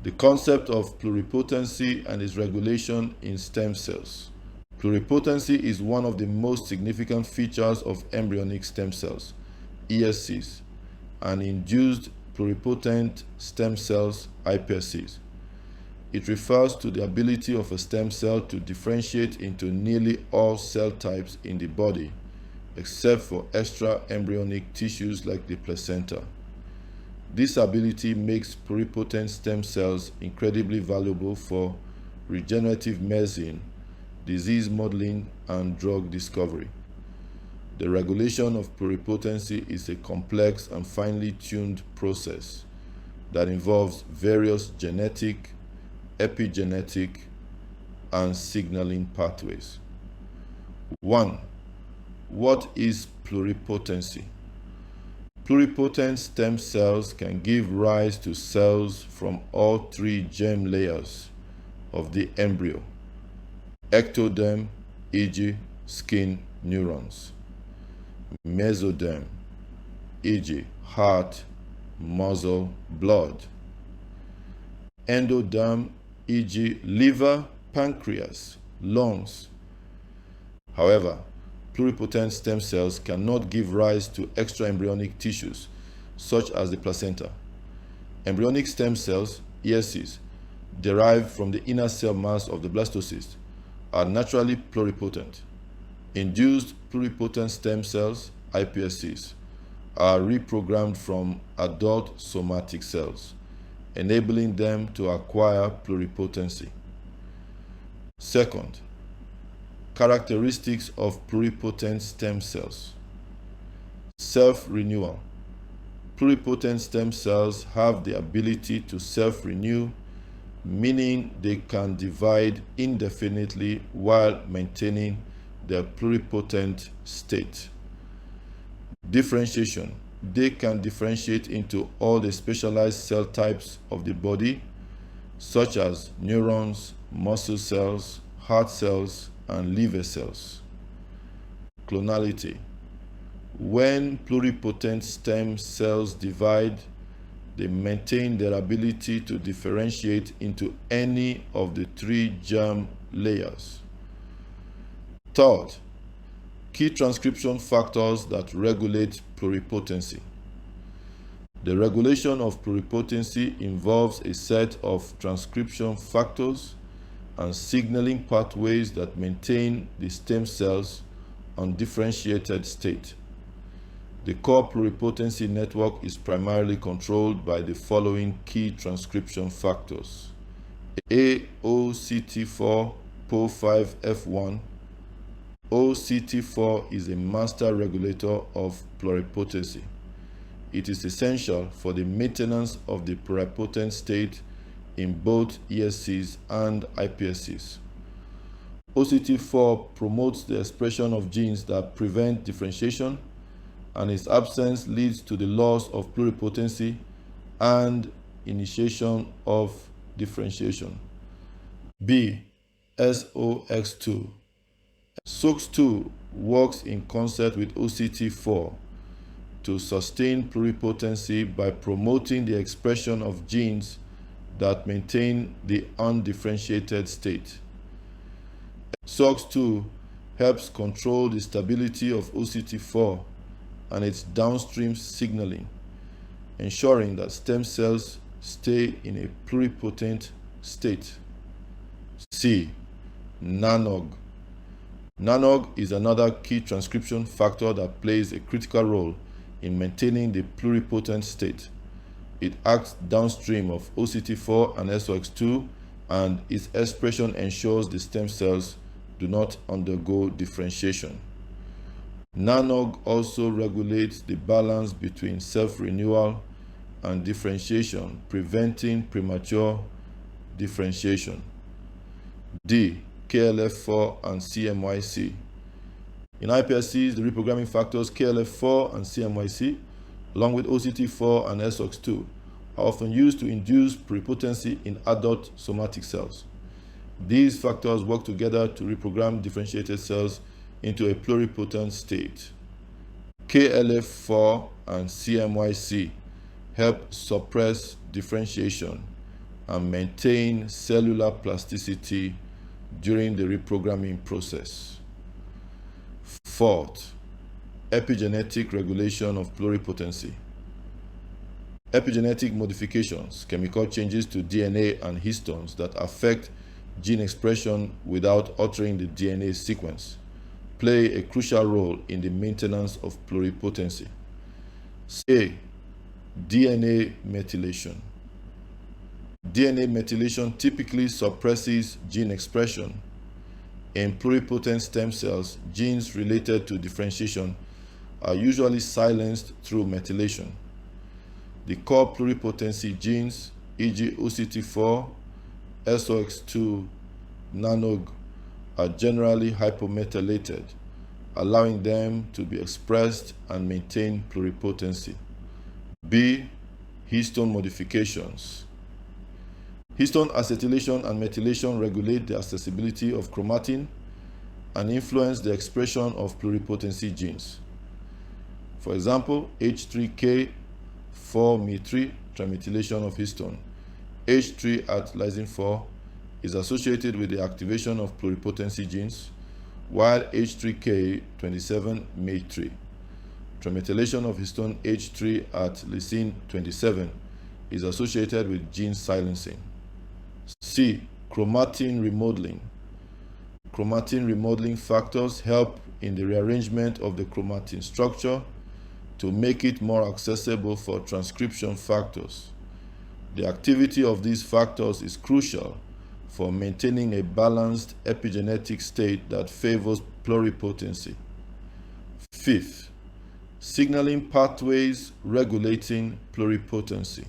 The concept of pluripotency and its regulation in stem cells. Pluripotency is one of the most significant features of embryonic stem cells, ESCs, and induced pluripotent stem cells, iPSCs. It refers to the ability of a stem cell to differentiate into nearly all cell types in the body, except for extra embryonic tissues like the placenta. This ability makes pluripotent stem cells incredibly valuable for regenerative medicine, disease modeling, and drug discovery. The regulation of pluripotency is a complex and finely tuned process that involves various genetic, epigenetic, and signaling pathways. 1. What is pluripotency? Pluripotent stem cells can give rise to cells from all three germ layers of the embryo: ectoderm, e.g., skin, neurons; mesoderm, e.g., heart, muscle, blood; endoderm, e.g., liver, pancreas, lungs. However, pluripotent stem cells cannot give rise to extraembryonic tissues, such as the placenta. Embryonic stem cells, ESCs, derived from the inner cell mass of the blastocyst, are naturally pluripotent. Induced pluripotent stem cells, iPSCs, are reprogrammed from adult somatic cells, enabling them to acquire pluripotency. Second, characteristics of pluripotent stem cells. Self-renewal. Pluripotent stem cells have the ability to self-renew, meaning they can divide indefinitely while maintaining their pluripotent state. Differentiation. They can differentiate into all the specialized cell types of the body, such as neurons, muscle cells, heart cells, and liver cells. Clonality. When pluripotent stem cells divide, they maintain their ability to differentiate into any of the three germ layers. Third, key transcription factors that regulate pluripotency. The regulation of pluripotency involves a set of transcription factors and signaling pathways that maintain the stem cells undifferentiated state. The core pluripotency network is primarily controlled by the following key transcription factors: AOCT4 PO5F1. OCT4 is a master regulator of pluripotency. It is essential for the maintenance of the pluripotent state in both ESCs and iPSCs. OCT4 promotes the expression of genes that prevent differentiation, and its absence leads to the loss of pluripotency and initiation of differentiation. B. SOX2. SOX2 works in concert with OCT4 to sustain pluripotency by promoting the expression of genes that maintain the undifferentiated state. SOX2 helps control the stability of OCT4 and its downstream signaling, ensuring that stem cells stay in a pluripotent state. C. NANOG. NANOG is another key transcription factor that plays a critical role in maintaining the pluripotent state. It acts downstream of OCT4 and SOX2, and its expression ensures the stem cells do not undergo differentiation. NANOG also regulates the balance between self-renewal and differentiation, preventing premature differentiation. D. KLF4 and CMYC. In iPSCs, the reprogramming factors KLF4 and CMYC, along with OCT4 and SOX2, are often used to induce pluripotency in adult somatic cells. These factors work together to reprogram differentiated cells into a pluripotent state. KLF4 and CMYC help suppress differentiation, and maintain cellular plasticity during the reprogramming process. Fourth, epigenetic regulation of pluripotency. Epigenetic modifications, chemical changes to DNA and histones that affect gene expression without altering the DNA sequence, play a crucial role in the maintenance of pluripotency. A. DNA methylation. DNA methylation typically suppresses gene expression. In pluripotent stem cells, genes related to differentiation are usually silenced through methylation. The core pluripotency genes, e.g. OCT4, SOX2, NANOG, are generally hypomethylated, allowing them to be expressed and maintain pluripotency. B. Histone modifications. Histone acetylation and methylation regulate the accessibility of chromatin and influence the expression of pluripotency genes. For example, H3K 4-Me3 trimethylation of histone. H3 at lysine 4 is associated with the activation of pluripotency genes, while H3K 27-Me3 trimethylation of histone H3 at lysine 27 is associated with gene silencing. C. Chromatin remodeling. Chromatin remodeling factors help in the rearrangement of the chromatin structure to make it more accessible for transcription factors. The activity of these factors is crucial for maintaining a balanced epigenetic state that favors pluripotency. Fifth, signaling pathways regulating pluripotency.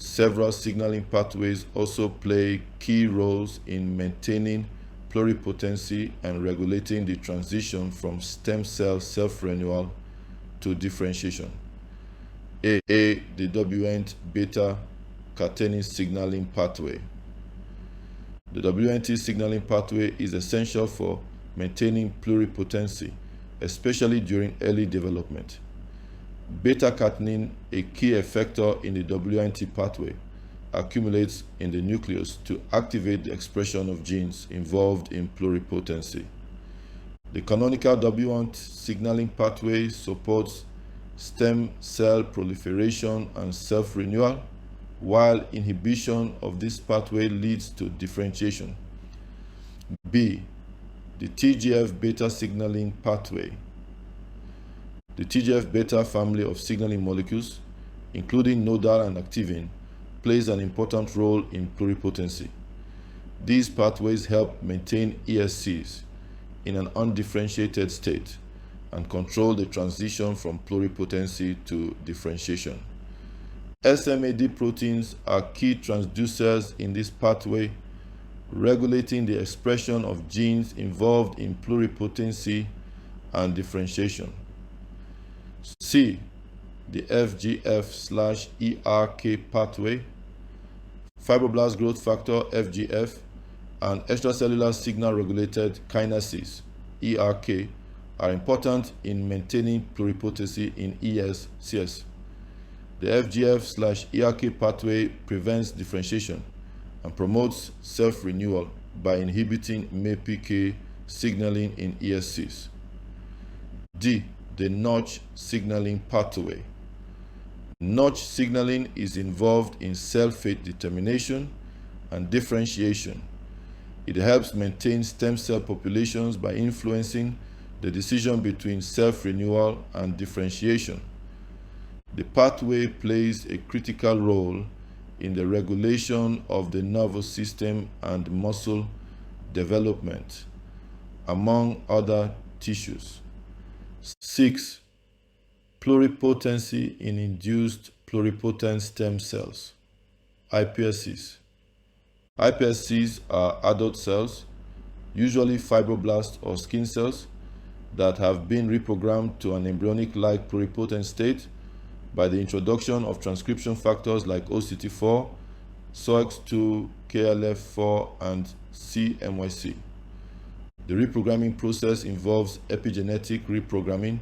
Several signaling pathways also play key roles in maintaining pluripotency and regulating the transition from stem cell self-renewal to differentiation. A. The WNT beta-catenin signaling pathway. The WNT signaling pathway is essential for maintaining pluripotency, especially during early development. Beta-catenin, a key effector in the WNT pathway, accumulates in the nucleus to activate the expression of genes involved in pluripotency. The canonical WNT signaling pathway supports stem cell proliferation and self-renewal, while inhibition of this pathway leads to differentiation. B. The TGF-beta signaling pathway. The TGF-beta family of signaling molecules, including nodal and activin, plays an important role in pluripotency. These pathways help maintain ESCs in an undifferentiated state and control the transition from pluripotency to differentiation. SMAD proteins are key transducers in this pathway, regulating the expression of genes involved in pluripotency and differentiation. C. The FGF/ERK pathway. Fibroblast growth factor FGF and extracellular signal regulated kinases ERK are important in maintaining pluripotency in ESCs. The FGF/ERK pathway prevents differentiation and promotes self-renewal by inhibiting MAPK signaling in ESCs. D. The Notch signaling pathway. Notch signaling is involved in cell fate determination and differentiation. It helps maintain stem cell populations by influencing the decision between self-renewal and differentiation. The pathway plays a critical role in the regulation of the nervous system and muscle development, among other tissues. 6. Pluripotency in induced pluripotent stem cells, iPSCs. iPSCs are adult cells, usually fibroblasts or skin cells, that have been reprogrammed to an embryonic-like pluripotent state by the introduction of transcription factors like OCT4, SOX2, KLF4, and CMYC. The reprogramming process involves epigenetic reprogramming,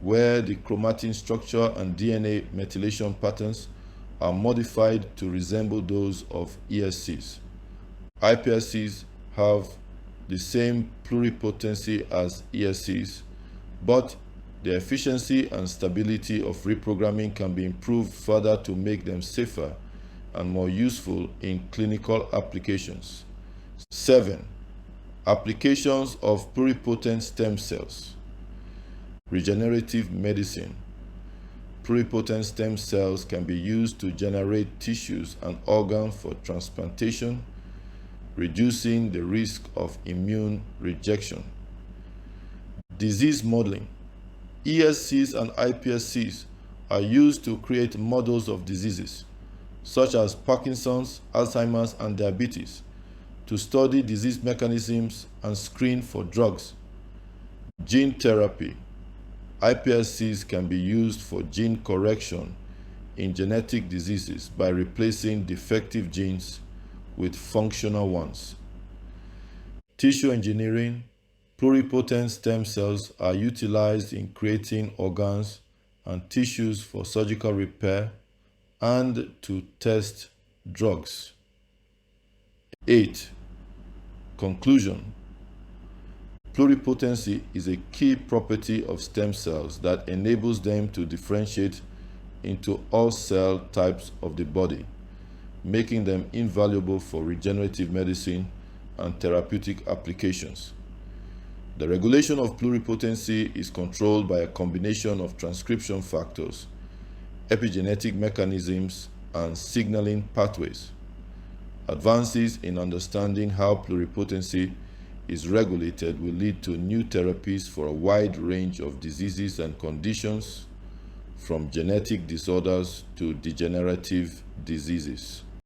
where the chromatin structure and DNA methylation patterns are modified to resemble those of ESCs. iPSCs have the same pluripotency as ESCs, but the efficiency and stability of reprogramming can be improved further to make them safer and more useful in clinical applications. 7. Applications of pluripotent stem cells. Regenerative medicine. Pluripotent stem cells can be used to generate tissues and organs for transplantation, reducing the risk of immune rejection. Disease modeling. ESCs and iPSCs are used to create models of diseases, such as Parkinson's, Alzheimer's, and diabetes, to study disease mechanisms and screen for drugs. Gene therapy. iPSCs can be used for gene correction in genetic diseases by replacing defective genes with functional ones. Tissue engineering. Pluripotent stem cells are utilized in creating organs and tissues for surgical repair and to test drugs. 8. Conclusion. Pluripotency is a key property of stem cells that enables them to differentiate into all cell types of the body, making them invaluable for regenerative medicine and therapeutic applications. The regulation of pluripotency is controlled by a combination of transcription factors, epigenetic mechanisms, and signaling pathways. Advances in understanding how pluripotency is regulated will lead to new therapies for a wide range of diseases and conditions, from genetic disorders to degenerative diseases.